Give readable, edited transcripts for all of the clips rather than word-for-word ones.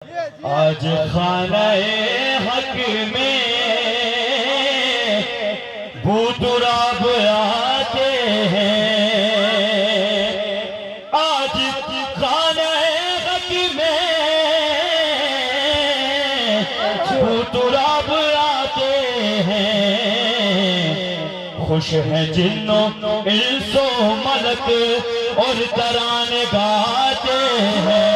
आज खानाए हक में भूतुराब आते हैं। आज खानाए हक में भूतुराब आते हैं। खुश है जिन्नो इंसो मलक और तराने गाते हैं।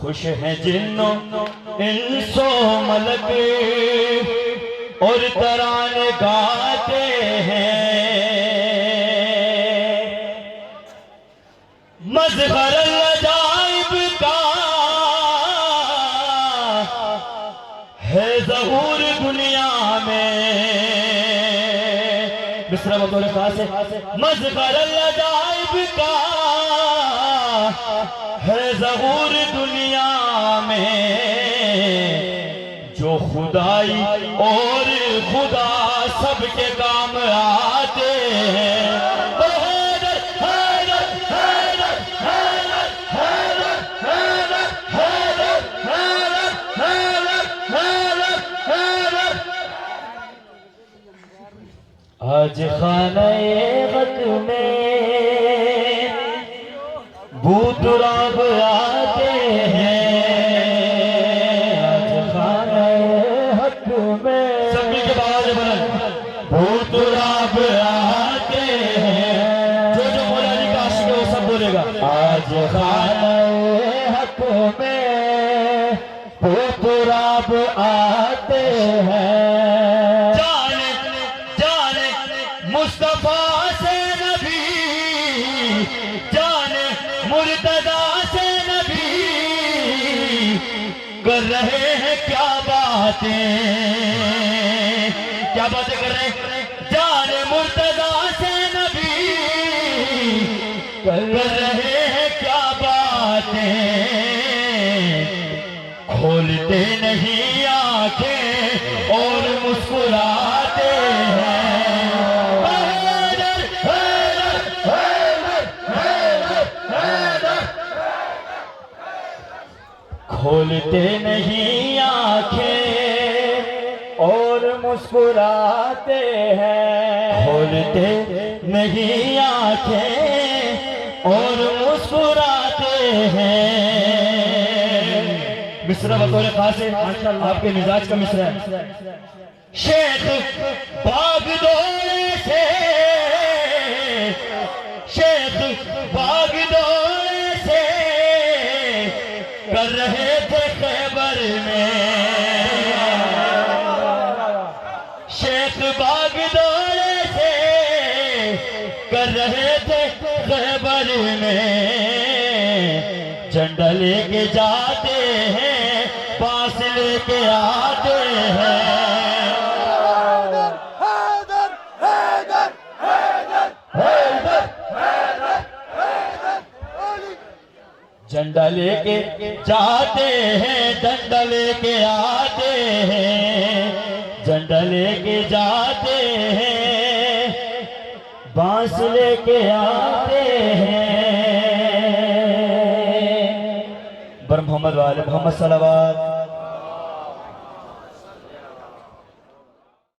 खुश है जिन्नो इंसो मलक और तराने गाते हैं। मज़हर अजाइब का है ज़हूर दुनिया में। मिस्र बतौर खास है। मज़हर अजाइब का है ज़हूर दुनिया में। जो खुदाई और खुदा सबके काम आते हैं। आज खानाए हक में भूतुराब आते हैं। आज खानाए हक में सभी के बाहर बुलंद भूतुराब आते हैं। जो जो मौलानी का आशिक है वो सब बोलेगा। आज खानाए हक में भूतुराब आते हैं। मुस्तफा से नबी जाने मुर्तदा से नबी कर रहे हैं क्या बातें कर रहे हैं। जाने मुर्तदा से नबी कर रहे हैं क्या बातें। खोलते नहीं आंखें और मुस्कुराते हैं। खोलते नहीं आंखें और मुस्कुराते हैं। खोलते नहीं आंखें और मुस्कुराते हैं। मिस्र बतौर खास है। आपके मिजाज का मिस्र है। शेख बागदोरे से शेख बागदोरे से कर रहे थे खैबर में। शेख बागदोरे से कर रहे थे खैबर में। झंडा लेके जाते हैं पास लेके आते हैं। झंडा लेके जाते हैं डंडा लेके आते हैं। झंडा लेके जाते हैं बांस लेके आते हैं। बर मोहम्मद वाले मोहम्मद सल्लल्लाहु